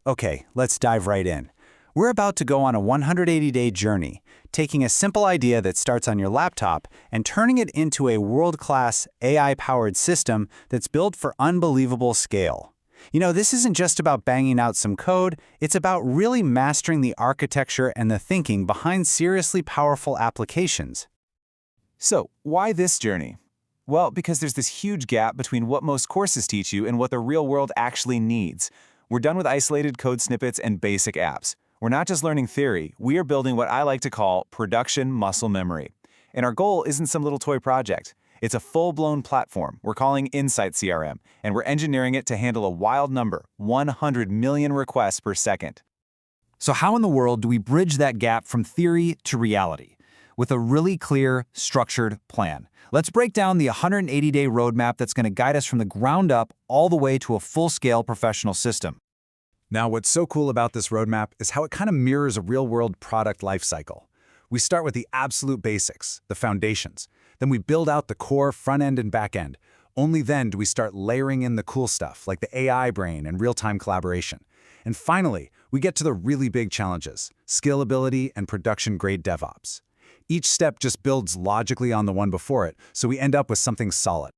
Okay, let's dive right in. We're about to go on a 180-day journey, taking a simple idea that starts on your laptop and turning it into a world-class AI-powered system that's built for unbelievable scale. This isn't just about banging out some code, it's about really mastering the architecture and the thinking behind seriously powerful applications. So, why this journey? Well, because there's this huge gap between what most courses teach you and what the real world actually needs. We're done with isolated code snippets and basic apps. We're not just learning theory, we are building what I like to call production muscle memory. And our goal isn't some little toy project. It's a full-blown platform we're calling Insight CRM, and we're engineering it to handle a wild number, 100 million requests per second. So how in the world do we bridge that gap from theory to reality? With a really clear, structured plan. Let's break down the 180-day roadmap that's going to guide us from the ground up all the way to a full-scale professional system. Now, what's so cool about this roadmap is how it kind of mirrors a real-world product lifecycle. We start with the absolute basics, the foundations. Then we build out the core front-end and back-end. Only then do we start layering in the cool stuff, like the AI brain and real-time collaboration. And finally, we get to the really big challenges, scalability and production-grade DevOps. Each step just builds logically on the one before it, so we end up with something solid.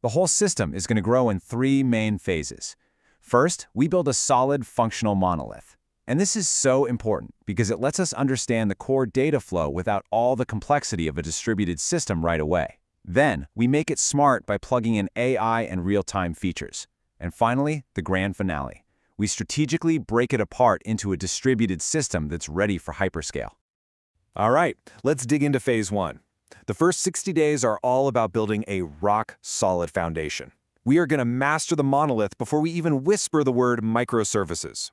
The whole system is going to grow in 3 main phases. First, we build a solid functional monolith. And this is so important because it lets us understand the core data flow without all the complexity of a distributed system right away. Then, we make it smart by plugging in AI and real-time features. And finally, the grand finale. We strategically break it apart into a distributed system that's ready for hyperscale. All right, let's dig into phase 1. The first 60 days are all about building a rock-solid foundation. We are going to master the monolith before we even whisper the word microservices.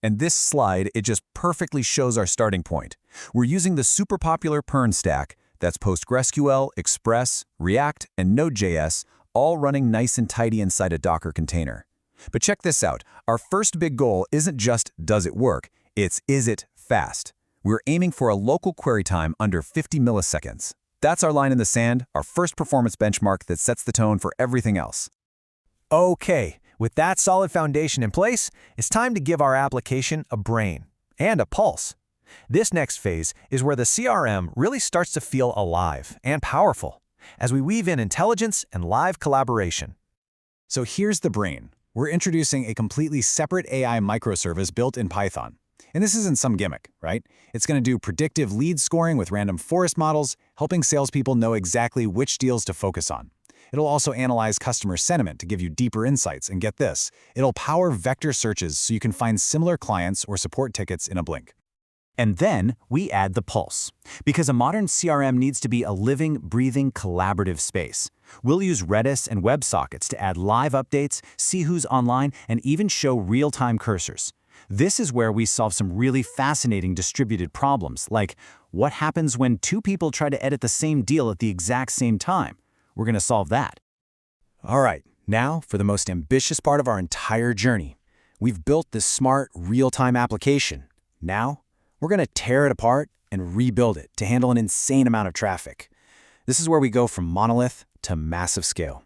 And this slide, it just perfectly shows our starting point. We're using the super popular Pern stack, that's PostgreSQL, Express, React, and Node.js, all running nice and tidy inside a Docker container. But check this out, our first big goal isn't just does it work, it's is it fast. We're aiming for a local query time under 50 milliseconds. That's our line in the sand, our first performance benchmark that sets the tone for everything else. Okay, with that solid foundation in place, it's time to give our application a brain and a pulse. This next phase is where the CRM really starts to feel alive and powerful as we weave in intelligence and live collaboration. So here's the brain. We're introducing a completely separate AI microservice built in Python. And this isn't some gimmick, right? It's going to do predictive lead scoring with random forest models, helping salespeople know exactly which deals to focus on. It'll also analyze customer sentiment to give you deeper insights, and get this, it'll power vector searches so you can find similar clients or support tickets in a blink. And then we add the pulse, because a modern CRM needs to be a living, breathing, collaborative space. We'll use Redis and WebSockets to add live updates, see who's online, and even show real-time cursors. This is where we solve some really fascinating distributed problems, like what happens when 2 people try to edit the same deal at the exact same time? We're going to solve that. All right, now for the most ambitious part of our entire journey. We've built this smart, real-time application. Now, we're going to tear it apart and rebuild it to handle an insane amount of traffic. This is where we go from monolith to massive scale.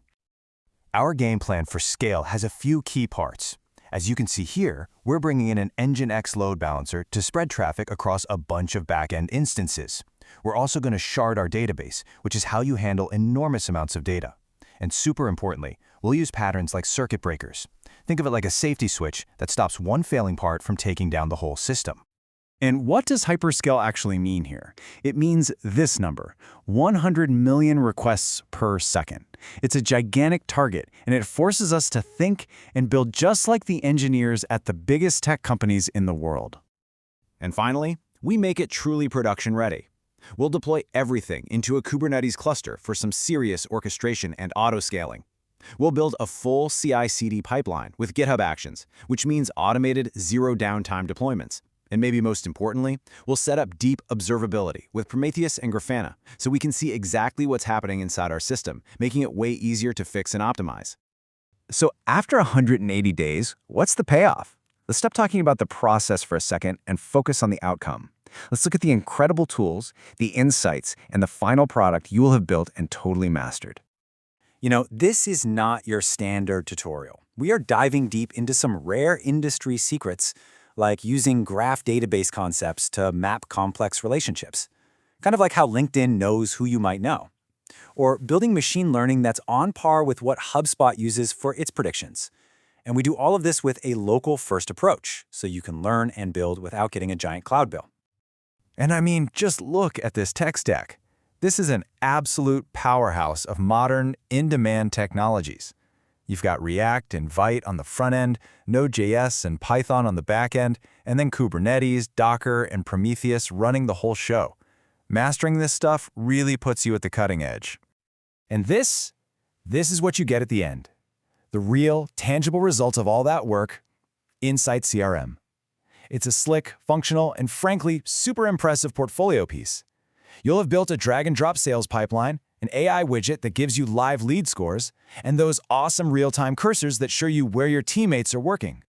Our game plan for scale has a few key parts. As you can see here, we're bringing in an Nginx load balancer to spread traffic across a bunch of back-end instances. We're also going to shard our database, which is how you handle enormous amounts of data. And super importantly, we'll use patterns like circuit breakers. Think of it like a safety switch that stops one failing part from taking down the whole system. And what does hyperscale actually mean here? It means this number, 100 million requests per second. It's a gigantic target, and it forces us to think and build just like the engineers at the biggest tech companies in the world. And finally, we make it truly production ready. We'll deploy everything into a Kubernetes cluster for some serious orchestration and auto-scaling. We'll build a full CI/CD pipeline with GitHub Actions, which means automated zero-downtime deployments. And maybe most importantly, we'll set up deep observability with Prometheus and Grafana so we can see exactly what's happening inside our system, making it way easier to fix and optimize. So after 180 days, what's the payoff? Let's stop talking about the process for a second and focus on the outcome. Let's look at the incredible tools, the insights, and the final product you will have built and totally mastered. This is not your standard tutorial. We are diving deep into some rare industry secrets, like using graph database concepts to map complex relationships. Kind of like how LinkedIn knows who you might know. Or building machine learning that's on par with what HubSpot uses for its predictions. And we do all of this with a local-first approach, so you can learn and build without getting a giant cloud bill. And I mean, just look at this tech stack. This is an absolute powerhouse of modern, in-demand technologies. You've got React and Vite on the front end, Node.js and Python on the back end, and then Kubernetes, Docker, and Prometheus running the whole show. Mastering this stuff really puts you at the cutting edge. And this is what you get at the end. The real, tangible result of all that work, Insight CRM. It's a slick, functional, and frankly, super impressive portfolio piece. You'll have built a drag-and-drop sales pipeline, an AI widget that gives you live lead scores, and those awesome real-time cursors that show you where your teammates are working.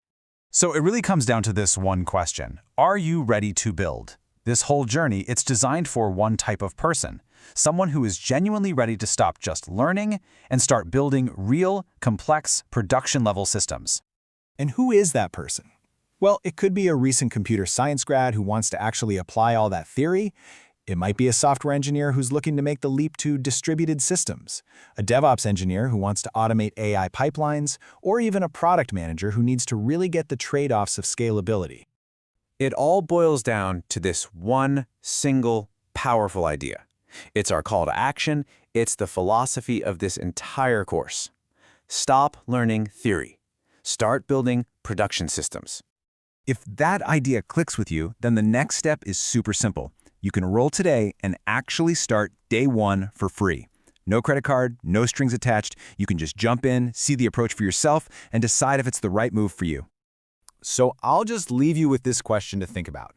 So it really comes down to this one question. Are you ready to build? This whole journey, it's designed for one type of person, someone who is genuinely ready to stop just learning and start building real, complex, production-level systems. And who is that person? Well, it could be a recent computer science grad who wants to actually apply all that theory. It might be a software engineer who's looking to make the leap to distributed systems, a DevOps engineer who wants to automate AI pipelines, or even a product manager who needs to really get the trade-offs of scalability. It all boils down to this one single powerful idea. It's our call to action. It's the philosophy of this entire course. Stop learning theory. Start building production systems. If that idea clicks with you, then the next step is super simple. You can roll today and actually start day one for free. No credit card, no strings attached. You can just jump in, see the approach for yourself, and decide if it's the right move for you. So I'll just leave you with this question to think about.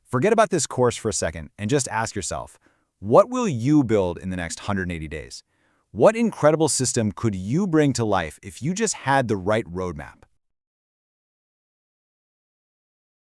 Forget about this course for a second and just ask yourself, what will you build in the next 180 days? What incredible system could you bring to life if you just had the right roadmap?